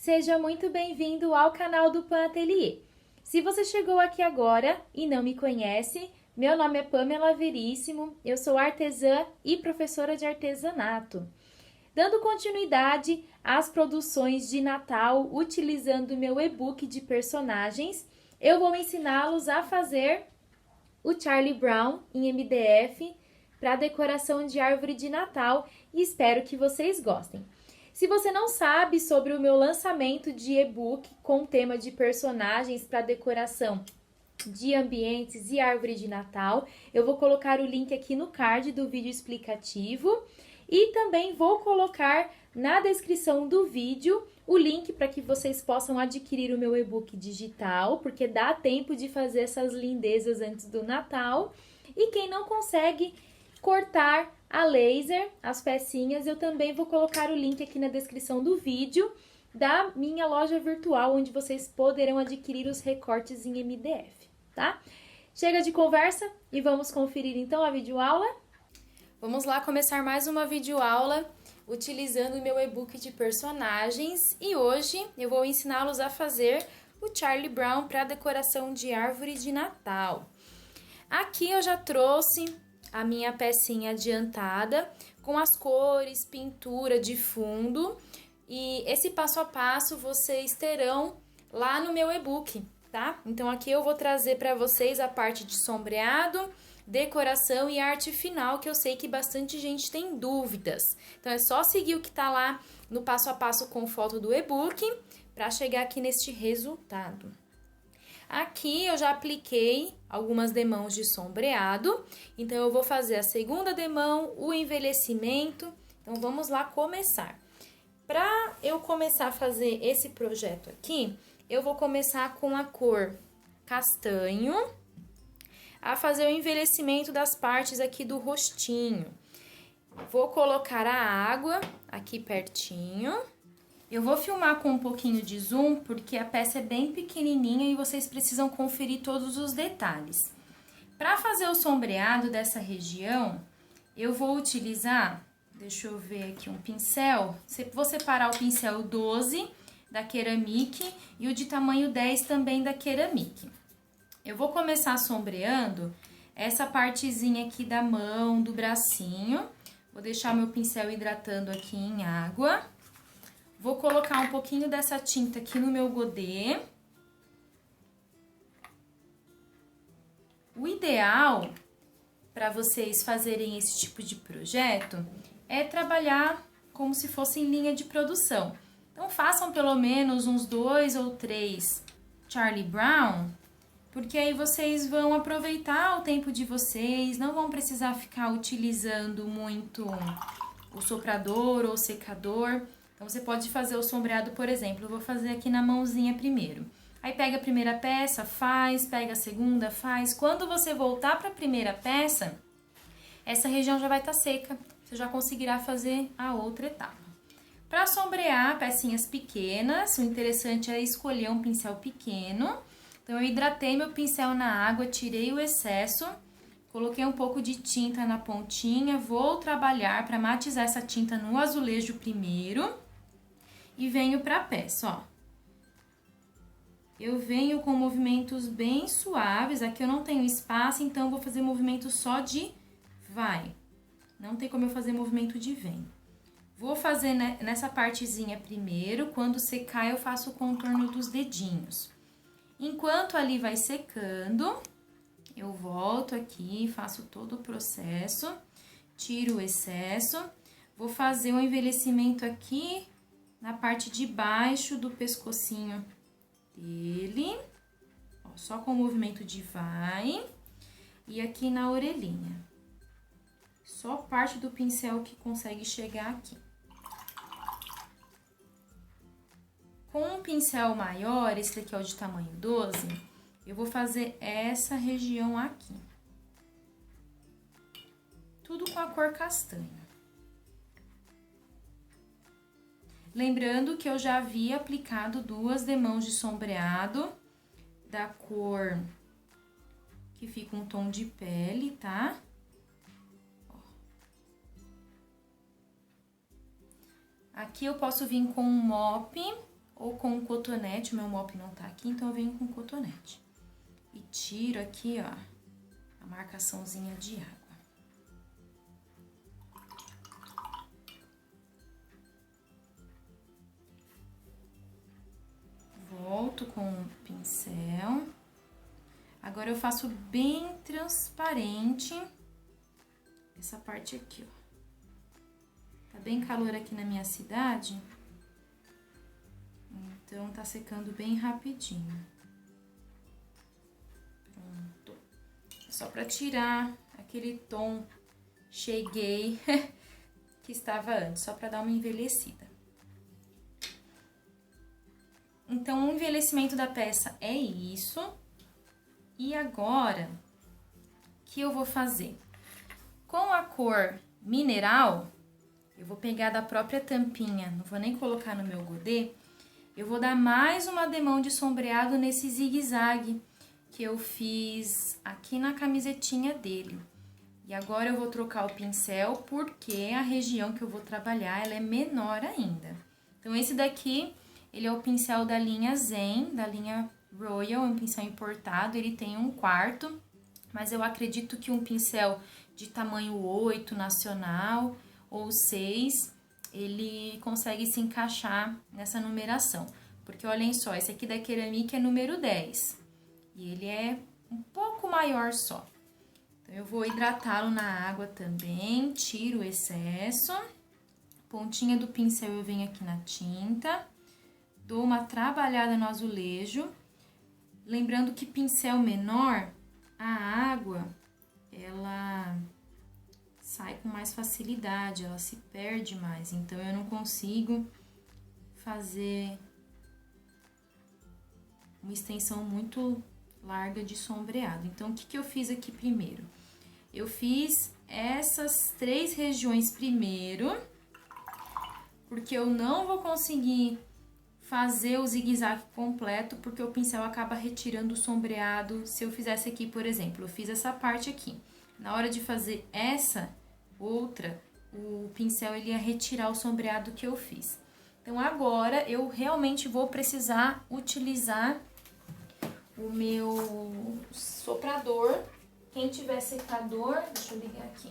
Seja muito bem-vindo ao canal do Pan Atelier. Se você chegou aqui agora e não me conhece, meu nome é Pamela Veríssimo, eu sou artesã e professora de artesanato. Dando continuidade às produções de Natal utilizando meu e-book de personagens, eu vou ensiná-los a fazer o Charlie Brown em MDF para decoração de árvore de Natal e espero que vocês gostem. Se você não sabe sobre o meu lançamento de e-book com tema de personagens para decoração de ambientes e árvore de Natal, eu vou colocar o link aqui no card do vídeo explicativo e também vou colocar na descrição do vídeo o link para que vocês possam adquirir o meu e-book digital, porque dá tempo de fazer essas lindezas antes do Natal. E quem não consegue cortar a laser, as pecinhas, eu também vou colocar o link aqui na descrição do vídeo da minha loja virtual, onde vocês poderão adquirir os recortes em MDF, tá? Chega de conversa e vamos conferir então a videoaula? Vamos lá começar mais uma videoaula utilizando o meu e-book de personagens e hoje eu vou ensiná-los a fazer o Charlie Brown para decoração de árvore de Natal. Aqui eu já trouxe a minha pecinha adiantada com as cores, pintura de fundo e esse passo a passo vocês terão lá no meu e-book, tá? Então aqui eu vou trazer para vocês a parte de sombreado, decoração e arte final, que eu sei que bastante gente tem dúvidas. Então é só seguir o que tá lá no passo a passo com foto do e-book para chegar aqui neste resultado. Aqui eu já apliquei algumas demãos de sombreado, então eu vou fazer a segunda demão, o envelhecimento. Então vamos lá começar. Para eu começar a fazer esse projeto aqui, eu vou começar com a cor castanho, a fazer o envelhecimento das partes aqui do rostinho. Vou colocar a água aqui pertinho. Eu vou filmar com um pouquinho de zoom, porque a peça é bem pequenininha e vocês precisam conferir todos os detalhes. Para fazer o sombreado dessa região, eu vou utilizar, deixa eu ver aqui, um pincel. Vou separar o pincel 12 da Ceramic e o de tamanho 10 também da Ceramic. Eu vou começar sombreando essa partezinha aqui da mão, do bracinho. Vou deixar meu pincel hidratando aqui em água. Vou colocar um pouquinho dessa tinta aqui no meu godê. O ideal para vocês fazerem esse tipo de projeto é trabalhar como se fosse em linha de produção. Então, façam pelo menos uns 2 ou 3 Charlie Brown, porque aí vocês vão aproveitar o tempo de vocês, não vão precisar ficar utilizando muito o soprador ou secador. Então, você pode fazer o sombreado, por exemplo, eu vou fazer aqui na mãozinha primeiro. Aí, pega a primeira peça, faz, pega a segunda, faz. Quando você voltar para a primeira peça, essa região já vai estar seca, você já conseguirá fazer a outra etapa. Para sombrear pecinhas pequenas, o interessante é escolher um pincel pequeno. Então, eu hidratei meu pincel na água, tirei o excesso, coloquei um pouco de tinta na pontinha, vou trabalhar para matizar essa tinta no azulejo primeiro. E venho para a peça, ó. Eu venho com movimentos bem suaves, aqui eu não tenho espaço, então eu vou fazer movimento só de vai. Não tem como eu fazer movimento de vem. Vou fazer nessa partezinha primeiro, quando secar eu faço o contorno dos dedinhos. Enquanto ali vai secando, eu volto aqui, faço todo o processo, tiro o excesso, vou fazer um envelhecimento aqui na parte de baixo do pescocinho dele, ó, só com o movimento de vai, e aqui na orelhinha. Só parte do pincel que consegue chegar aqui. Com um pincel maior, esse daqui é o de tamanho 12, eu vou fazer essa região aqui. Tudo com a cor castanha. Lembrando que eu já havia aplicado 2 demãos de sombreado da cor que fica um tom de pele, tá? Ó. Aqui eu posso vir com um mop ou com um cotonete. O meu mop não tá aqui, então eu venho com cotonete. E tiro aqui, ó, a marcaçãozinha de água. Volto com o pincel. Agora eu faço bem transparente essa parte aqui, ó. Tá bem calor aqui na minha cidade, então tá secando bem rapidinho. Pronto. Só pra tirar aquele tom cheguei que estava antes, só pra dar uma envelhecida. Então, o envelhecimento da peça é isso. E agora, o que eu vou fazer? Com a cor mineral, eu vou pegar da própria tampinha, não vou nem colocar no meu godê. Eu vou dar mais uma demão de sombreado nesse zigue-zague que eu fiz aqui na camisetinha dele. E agora eu vou trocar o pincel porque a região que eu vou trabalhar, ela é menor ainda. Então, esse daqui, ele é o pincel da linha Zen, da linha Royal, um pincel importado, ele tem 1/4, mas eu acredito que um pincel de tamanho 8 nacional ou 6, ele consegue se encaixar nessa numeração. Porque olhem só, esse aqui da Ceramic é número 10 e ele é um pouco maior só. Então, eu vou hidratá-lo na água também, tiro o excesso, pontinha do pincel eu venho aqui na tinta, dou uma trabalhada no azulejo. Lembrando que pincel menor, a água, ela sai com mais facilidade, ela se perde mais. Então, eu não consigo fazer uma extensão muito larga de sombreado. Então, o que eu fiz aqui primeiro? Eu fiz essas 3 regiões primeiro, porque eu não vou conseguir fazer o zigue-zague completo, porque o pincel acaba retirando o sombreado. Se eu fizesse aqui, por exemplo, eu fiz essa parte aqui. Na hora de fazer essa outra, o pincel ele ia retirar o sombreado que eu fiz. Então, agora, eu realmente vou precisar utilizar o meu soprador. Quem tiver secador, deixa eu ligar aqui.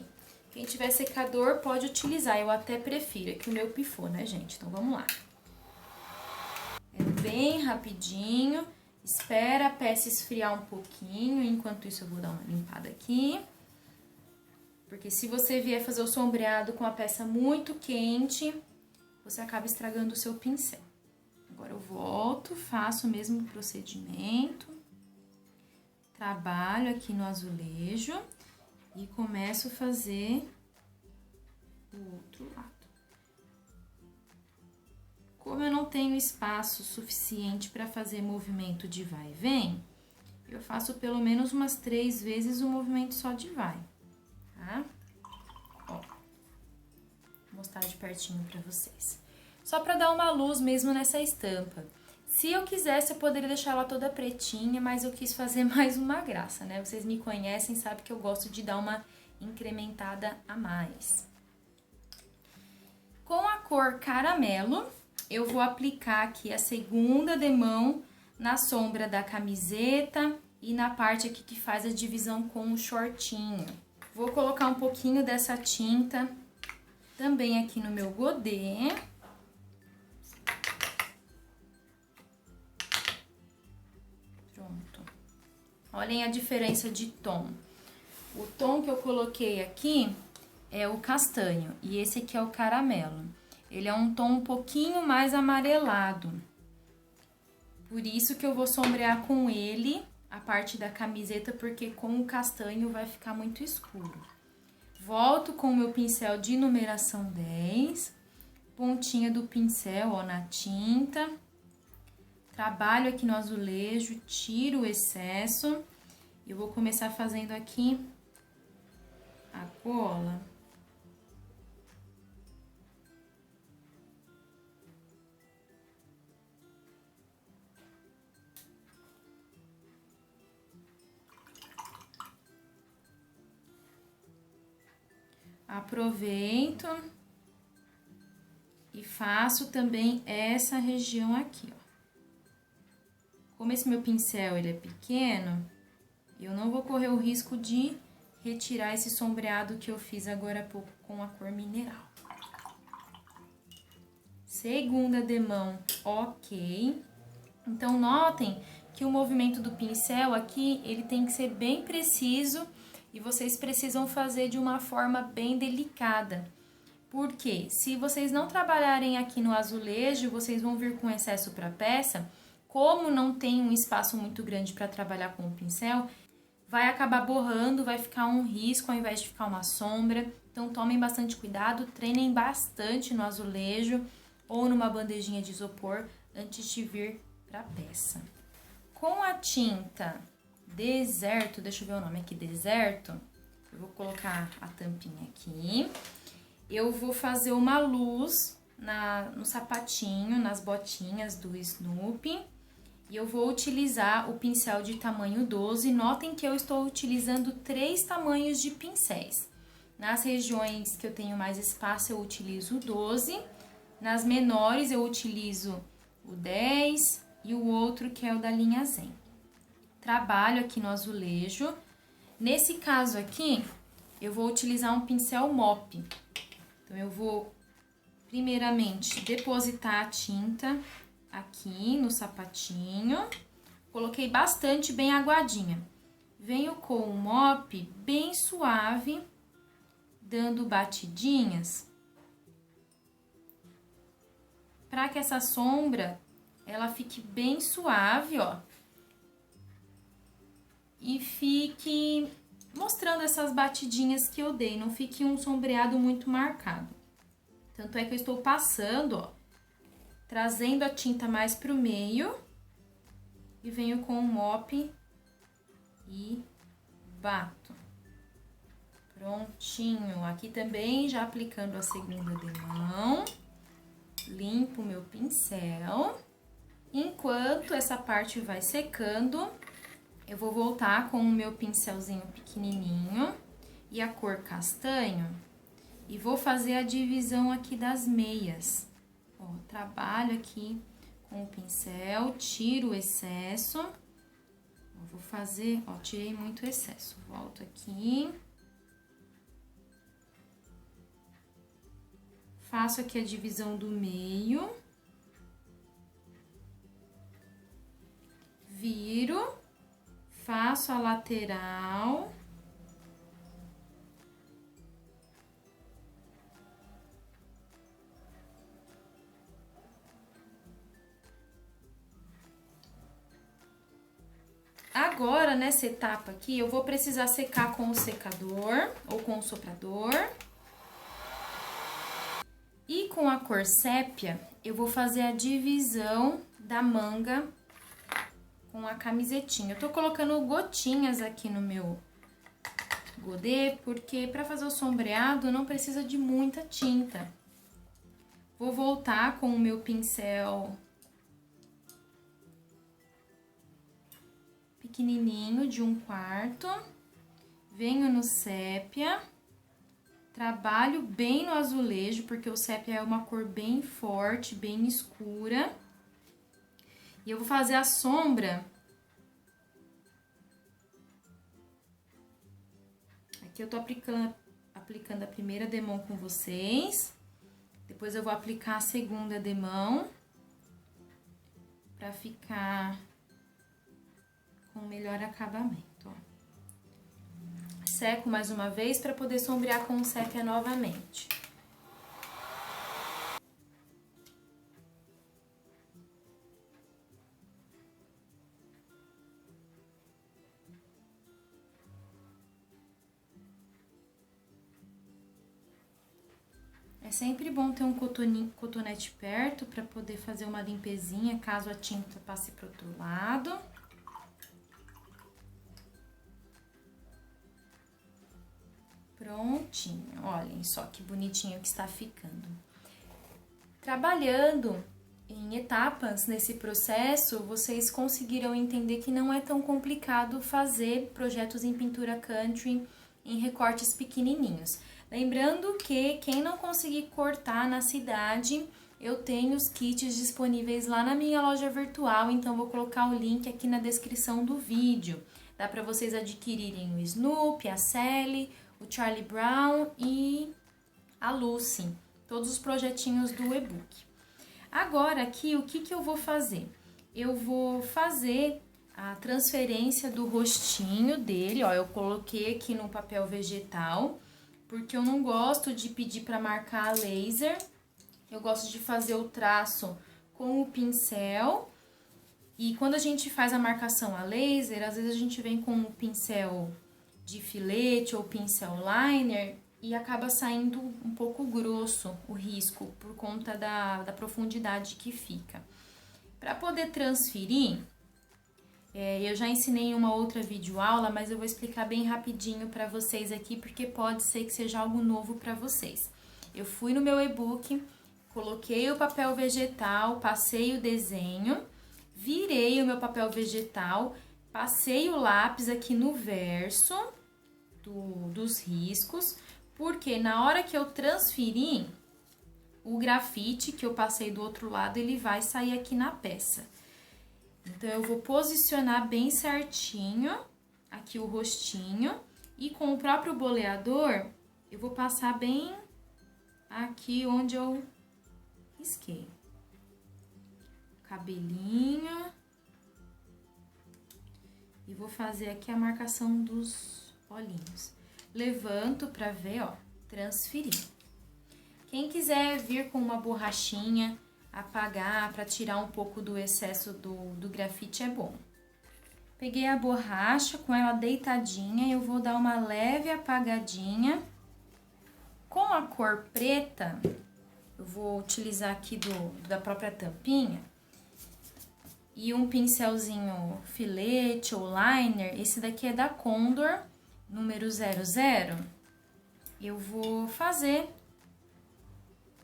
Quem tiver secador pode utilizar, eu até prefiro, é que o meu pifou, né, gente? Então, vamos lá. É bem rapidinho, espera a peça esfriar um pouquinho, enquanto isso eu vou dar uma limpada aqui. Porque se você vier fazer o sombreado com a peça muito quente, você acaba estragando o seu pincel. Agora eu volto, faço o mesmo procedimento, trabalho aqui no azulejo e começo a fazer o outro lado. Como eu não tenho espaço suficiente para fazer movimento de vai e vem, eu faço pelo menos umas 3 vezes o movimento só de vai, tá? Ó, vou mostrar de pertinho para vocês. Só para dar uma luz mesmo nessa estampa. Se eu quisesse, eu poderia deixar ela toda pretinha, mas eu quis fazer mais uma graça, né? Vocês me conhecem, sabem que eu gosto de dar uma incrementada a mais. Com a cor caramelo, eu vou aplicar aqui a segunda demão na sombra da camiseta e na parte aqui que faz a divisão com o shortinho. Vou colocar um pouquinho dessa tinta também aqui no meu godê. Pronto. Olhem a diferença de tom. O tom que eu coloquei aqui é o castanho e esse aqui é o caramelo. Ele é um tom um pouquinho mais amarelado. Por isso que eu vou sombrear com ele a parte da camiseta, porque com o castanho vai ficar muito escuro. Volto com o meu pincel de numeração 10, pontinha do pincel, ó, na tinta. Trabalho aqui no azulejo, tiro o excesso. Eu vou começar fazendo aqui a gola. Aproveito e faço também essa região aqui, ó. Como esse meu pincel ele é pequeno, eu não vou correr o risco de retirar esse sombreado que eu fiz agora há pouco com a cor mineral. Segunda demão, ok. Então, notem que o movimento do pincel aqui, ele tem que ser bem preciso e vocês precisam fazer de uma forma bem delicada. Porque se vocês não trabalharem aqui no azulejo, vocês vão vir com excesso para a peça. Como não tem um espaço muito grande para trabalhar com o pincel, vai acabar borrando, vai ficar um risco ao invés de ficar uma sombra. Então, tomem bastante cuidado, treinem bastante no azulejo ou numa bandejinha de isopor antes de vir para a peça. Com a tinta Deserto, deixa eu ver o nome aqui, Deserto, eu vou colocar a tampinha aqui. Eu vou fazer uma luz no sapatinho, nas botinhas do Snoopy. E eu vou utilizar o pincel de tamanho 12. Notem que eu estou utilizando 3 tamanhos de pincéis. Nas regiões que eu tenho mais espaço, eu utilizo o 12. Nas menores, eu utilizo o 10 e o outro que é o da linha Zen. Trabalho aqui no azulejo. Nesse caso aqui, eu vou utilizar um pincel mop. Então, eu vou, primeiramente, depositar a tinta aqui no sapatinho. Coloquei bastante, bem aguadinha. Venho com o mop bem suave, dando batidinhas, para que essa sombra, ela fique bem suave, ó. E fique mostrando essas batidinhas que eu dei, não fique um sombreado muito marcado. Tanto é que eu estou passando, ó, trazendo a tinta mais pro meio e venho com o mop e bato. Prontinho. Aqui também já aplicando a segunda demão. Limpo o meu pincel. Enquanto essa parte vai secando, eu vou voltar com o meu pincelzinho pequenininho e a cor castanho e vou fazer a divisão aqui das meias. Ó, trabalho aqui com o pincel, tiro o excesso. Eu vou fazer, ó, tirei muito excesso. Volto aqui. Faço aqui a divisão do meio. Viro. Faço a lateral. Agora, nessa etapa aqui, eu vou precisar secar com o secador ou com o soprador. E com a cor sépia, eu vou fazer a divisão da manga com a camisetinha. Eu tô colocando gotinhas aqui no meu godê, porque para fazer o sombreado não precisa de muita tinta. Vou voltar com o meu pincel pequenininho de 1/4, venho no sépia, trabalho bem no azulejo, porque o sépia é uma cor bem forte, bem escura. E eu vou fazer a sombra. Aqui eu tô aplicando a primeira demão com vocês. Depois eu vou aplicar a segunda demão. Pra ficar com melhor acabamento, ó. Seco mais uma vez para poder sombrear com o sépia novamente. É sempre bom ter um cotonete perto para poder fazer uma limpezinha caso a tinta passe para o outro lado. Prontinho, olhem só que bonitinho que está ficando. Trabalhando em etapas nesse processo, vocês conseguirão entender que não é tão complicado fazer projetos em pintura country em recortes pequenininhos. Lembrando que quem não conseguir cortar na cidade eu tenho os kits disponíveis lá na minha loja virtual, então vou colocar o link aqui na descrição do vídeo. Dá para vocês adquirirem o Snoopy, a Sally, o Charlie Brown e a Lucy, todos os projetinhos do e-book. Agora aqui, o que eu vou fazer? Eu vou fazer a transferência do rostinho dele, ó, eu coloquei aqui no papel vegetal, porque eu não gosto de pedir para marcar a laser, eu gosto de fazer o traço com o pincel, e quando a gente faz a marcação a laser, às vezes a gente vem com o pincel de filete ou pincel liner, e acaba saindo um pouco grosso o risco, por conta da profundidade que fica. Para poder transferir, eu já ensinei em uma outra videoaula, mas eu vou explicar bem rapidinho para vocês aqui, porque pode ser que seja algo novo para vocês. Eu fui no meu e-book, coloquei o papel vegetal, passei o desenho, virei o meu papel vegetal, passei o lápis aqui no verso dos riscos, porque na hora que eu transferir, o grafite que eu passei do outro lado, ele vai sair aqui na peça. Então, eu vou posicionar bem certinho aqui o rostinho e com o próprio boleador, eu vou passar bem aqui onde eu risquei. Cabelinho. E vou fazer aqui a marcação dos olhinhos. Levanto pra ver, ó, transferir. Quem quiser vir com uma borrachinha, apagar para tirar um pouco do excesso do grafite é bom. Peguei a borracha com ela deitadinha, eu vou dar uma leve apagadinha. Com a cor preta, eu vou utilizar aqui da própria tampinha e um pincelzinho filete ou liner, esse daqui é da Condor, número 00. Eu vou fazer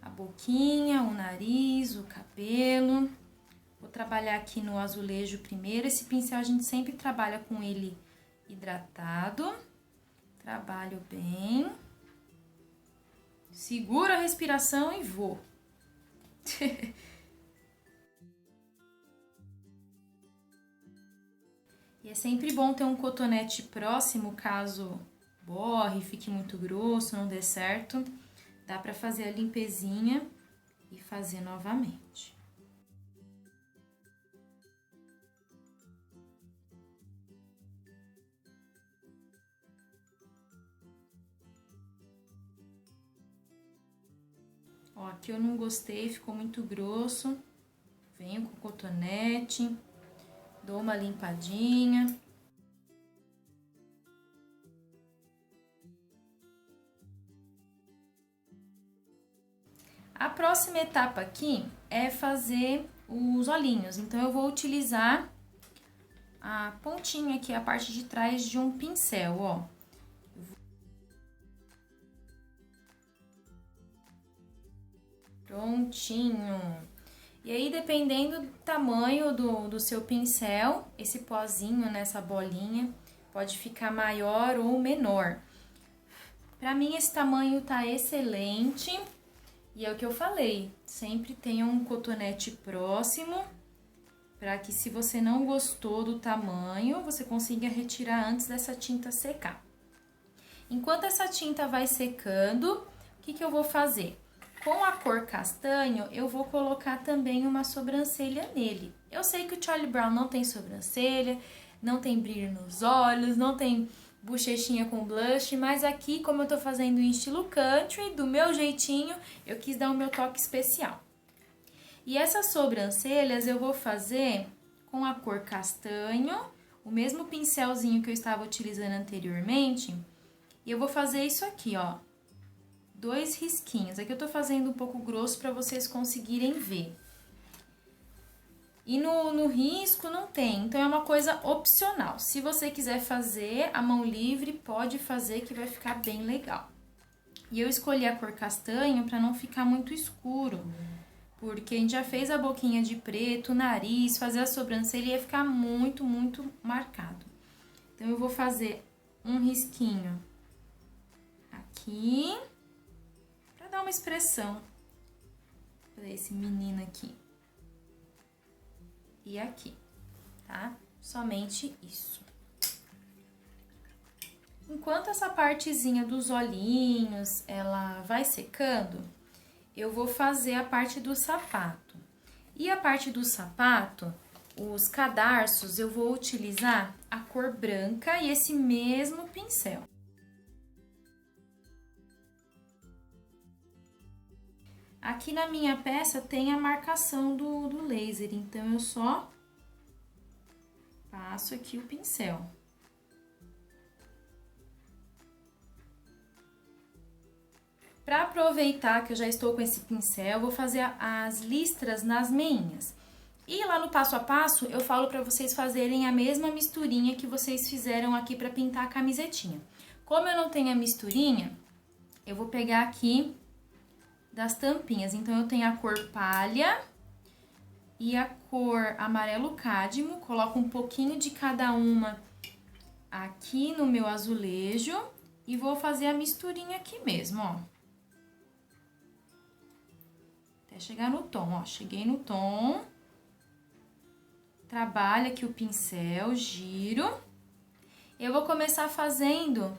a boquinha, o nariz, o cabelo. Vou trabalhar aqui no azulejo primeiro. Esse pincel a gente sempre trabalha com ele hidratado. Trabalho bem. Seguro a respiração e vou. E é sempre bom ter um cotonete próximo, caso borre, fique muito grosso, não dê certo. Dá pra fazer a limpezinha e fazer novamente. Ó, aqui eu não gostei, ficou muito grosso. Venho com o cotonete, dou uma limpadinha. A próxima etapa aqui é fazer os olhinhos, então eu vou utilizar a pontinha aqui, a parte de trás de um pincel, ó. Prontinho. E aí, dependendo do tamanho do seu pincel, esse pozinho nessa bolinha pode ficar maior ou menor. Pra mim, esse tamanho tá excelente. E é o que eu falei, sempre tenha um cotonete próximo, para que se você não gostou do tamanho, você consiga retirar antes dessa tinta secar. Enquanto essa tinta vai secando, o que eu vou fazer? Com a cor castanho, eu vou colocar também uma sobrancelha nele. Eu sei que o Charlie Brown não tem sobrancelha, não tem brilho nos olhos, não tem bochechinha com blush, mas aqui, como eu tô fazendo em estilo country, do meu jeitinho, eu quis dar o meu toque especial. E essas sobrancelhas eu vou fazer com a cor castanho, o mesmo pincelzinho que eu estava utilizando anteriormente, e eu vou fazer isso aqui, ó, 2 risquinhos. Aqui eu tô fazendo um pouco grosso para vocês conseguirem ver. E no risco não tem, então é uma coisa opcional. Se você quiser fazer a mão livre, pode fazer que vai ficar bem legal. E eu escolhi a cor castanho para não ficar muito escuro, porque a gente já fez a boquinha de preto, o nariz, fazer a sobrancelha ia ficar muito, muito marcado. Então, eu vou fazer um risquinho aqui, para dar uma expressão. fazer esse menino aqui. E aqui, tá? Somente isso. Enquanto essa partezinha dos olhinhos, ela vai secando, eu vou fazer a parte do sapato. E a parte do sapato, os cadarços, eu vou utilizar a cor branca e esse mesmo pincel. Aqui na minha peça tem a marcação do laser, então eu só passo aqui o pincel. Para aproveitar que eu já estou com esse pincel, eu vou fazer as listras nas meinhas. E lá no passo a passo, eu falo para vocês fazerem a mesma misturinha que vocês fizeram aqui para pintar a camisetinha. Como eu não tenho a misturinha, eu vou pegar aqui das tampinhas. Então, eu tenho a cor palha e a cor amarelo cádmio. Coloco um pouquinho de cada uma aqui no meu azulejo e vou fazer a misturinha aqui mesmo, ó. Até chegar no tom, ó. Cheguei no tom. Trabalho aqui o pincel, giro. Eu vou começar fazendo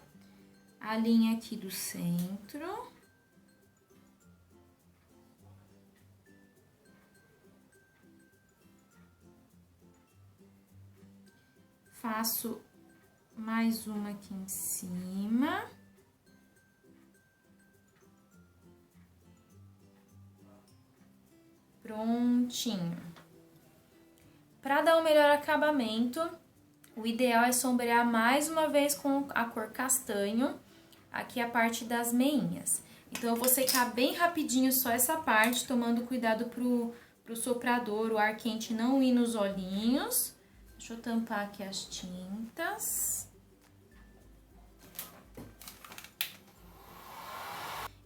a linha aqui do centro. Faço mais uma aqui em cima. Prontinho. Para dar um melhor acabamento, o ideal é sombrear mais uma vez com a cor castanho, aqui a parte das meinhas. Então, eu vou secar bem rapidinho só essa parte, tomando cuidado pro soprador, o ar quente não ir nos olhinhos. Deixa eu tampar aqui as tintas.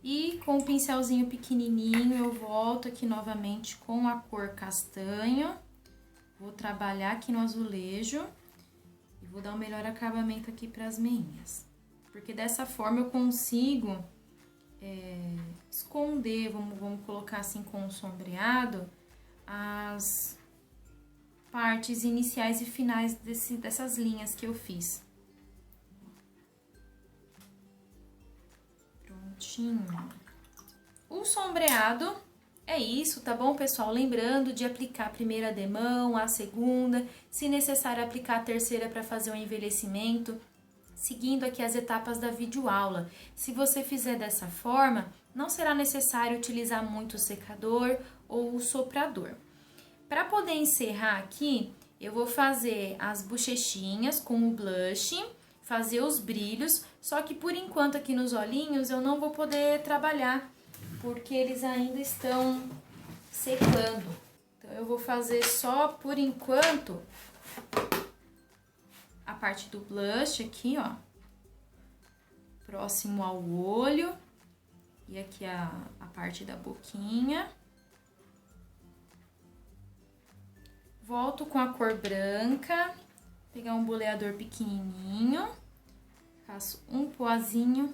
E com o pincelzinho pequenininho, eu volto aqui novamente com a cor castanho. Vou trabalhar aqui no azulejo e vou dar um melhor acabamento aqui para as meinhas. Porque dessa forma eu consigo esconder, vamos colocar assim com o sombreado, as partes iniciais e finais dessas linhas que eu fiz. Prontinho. O sombreado é isso, tá bom, pessoal? Lembrando de aplicar a primeira demão, a segunda, se necessário aplicar a terceira para fazer o envelhecimento, seguindo aqui as etapas da videoaula. Se você fizer dessa forma, não será necessário utilizar muito o secador ou o soprador. Para poder encerrar aqui, eu vou fazer as bochechinhas com o blush, fazer os brilhos, só que por enquanto aqui nos olhinhos eu não vou poder trabalhar, porque eles ainda estão secando. Então, eu vou fazer só por enquanto a parte do blush aqui, ó, próximo ao olho, e aqui a parte da boquinha. Volto com a cor branca, pegar um boleador pequenininho, faço um pozinho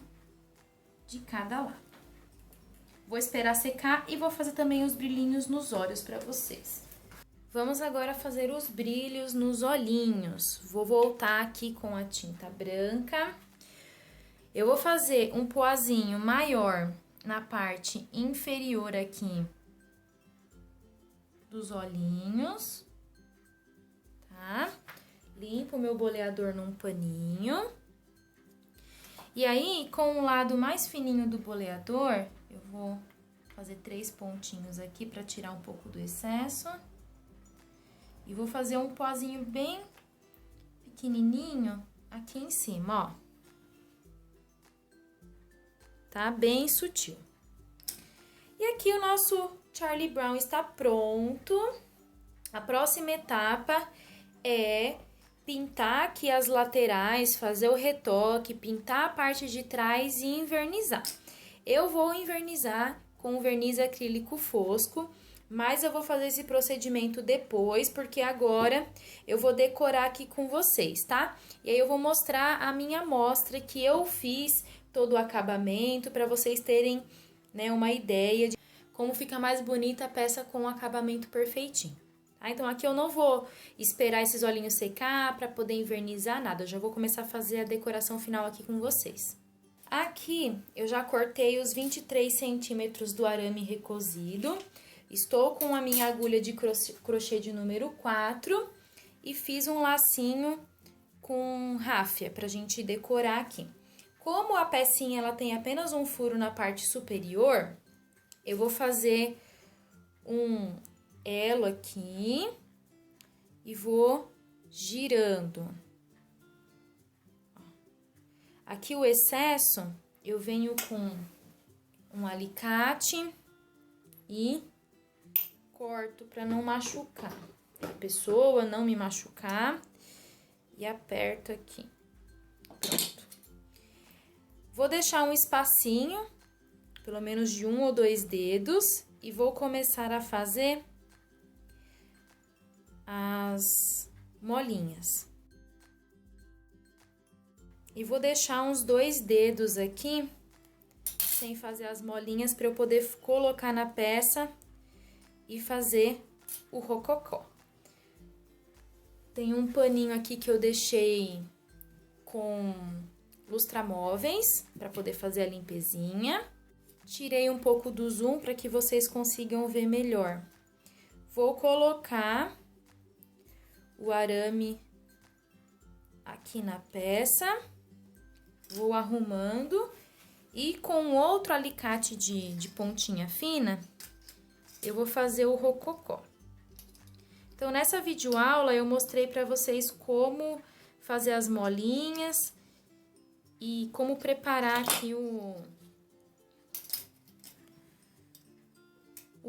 de cada lado. Vou esperar secar e vou fazer também os brilhinhos nos olhos para vocês. Vamos agora fazer os brilhos nos olhinhos. Vou voltar aqui com a tinta branca. Eu vou fazer um pozinho maior na parte inferior aqui dos olhinhos, tá? Limpo o meu boleador num paninho. E aí, com o lado mais fininho do boleador, eu vou fazer 3 pontinhos aqui para tirar um pouco do excesso. E vou fazer um pozinho bem pequenininho aqui em cima, ó. Tá? Bem sutil. E aqui o nosso Charlie Brown está pronto. A próxima etapa é pintar aqui as laterais, fazer o retoque, pintar a parte de trás e invernizar. Eu vou invernizar com verniz acrílico fosco, mas eu vou fazer esse procedimento depois, porque agora eu vou decorar aqui com vocês, tá? E aí eu vou mostrar a minha amostra que eu fiz todo o acabamento para vocês terem, né, uma ideia de como fica mais bonita a peça com o acabamento perfeitinho. Tá? Então, aqui eu não vou esperar esses olhinhos secar para poder envernizar nada. Eu já vou começar a fazer a decoração final aqui com vocês. Aqui, eu já cortei os 23 centímetros do arame recozido. Estou com a minha agulha de crochê de número 4 e fiz um lacinho com ráfia pra gente decorar aqui. Como a pecinha ela tem apenas um furo na parte superior, eu vou fazer um elo aqui e vou girando. Aqui o excesso eu venho com um alicate e corto para não machucar a pessoa, não me machucar, e aperto aqui. Pronto. Vou deixar um espacinho, pelo menos de 1 ou 2 dedos, e vou começar a fazer as molinhas. E vou deixar uns 2 dedos aqui, sem fazer as molinhas, para eu poder colocar na peça e fazer o rococó. Tem um paninho aqui que eu deixei com lustramóveis, para poder fazer a limpezinha. Tirei um pouco do zoom para que vocês consigam ver melhor. Vou colocar o arame aqui na peça, vou arrumando e com outro alicate de pontinha fina, eu vou fazer o rococó. Então, nessa videoaula eu mostrei para vocês como fazer as molinhas e como preparar aqui o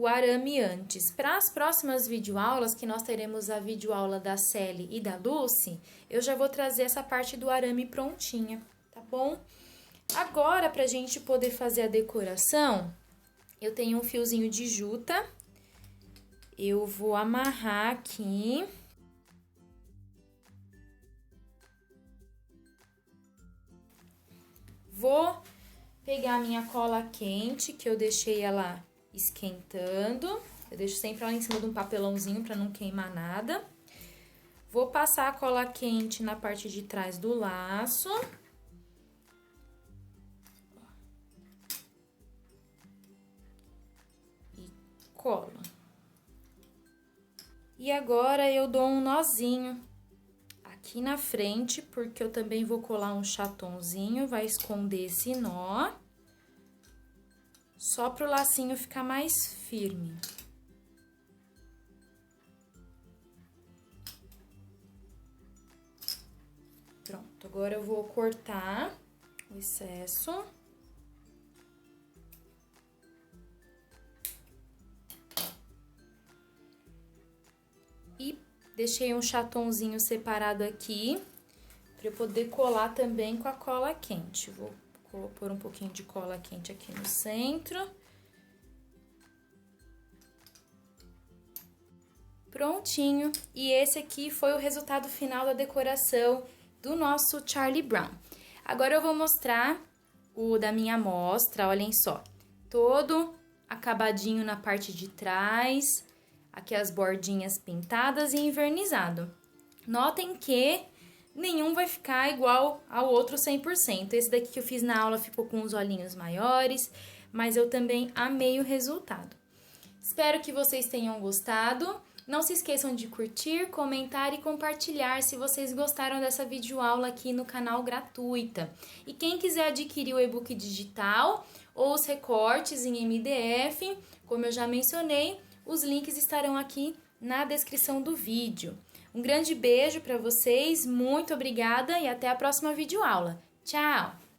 arame antes. Para as próximas videoaulas, que nós teremos a videoaula da Celi e da Lucy, eu já vou trazer essa parte do arame prontinha, tá bom? Agora, pra gente poder fazer a decoração, eu tenho um fiozinho de juta, eu vou amarrar aqui. Vou pegar a minha cola quente, que eu deixei ela esquentando. Eu deixo sempre ela em cima de um papelãozinho para não queimar nada. Vou passar a cola quente na parte de trás do laço. E colo. E agora eu dou um nozinho aqui na frente, porque eu também vou colar um chatonzinho, vai esconder esse nó. Só para o lacinho ficar mais firme. Pronto, agora eu vou cortar o excesso. E deixei um chatonzinho separado aqui, para eu poder colar também com a cola quente. Vou pôr um pouquinho de cola quente aqui no centro. Prontinho. E esse aqui foi o resultado final da decoração do nosso Charlie Brown. Agora eu vou mostrar o da minha amostra, olhem só. Todo acabadinho na parte de trás, aqui as bordinhas pintadas e invernizado. Notem que nenhum vai ficar igual ao outro 100%. Esse daqui que eu fiz na aula ficou com os olhinhos maiores, mas eu também amei o resultado. Espero que vocês tenham gostado. Não se esqueçam de curtir, comentar e compartilhar se vocês gostaram dessa videoaula aqui no canal gratuita. E quem quiser adquirir o e-book digital ou os recortes em MDF, como eu já mencionei, os links estarão aqui na descrição do vídeo. Um grande beijo para vocês, muito obrigada e até a próxima videoaula. Tchau!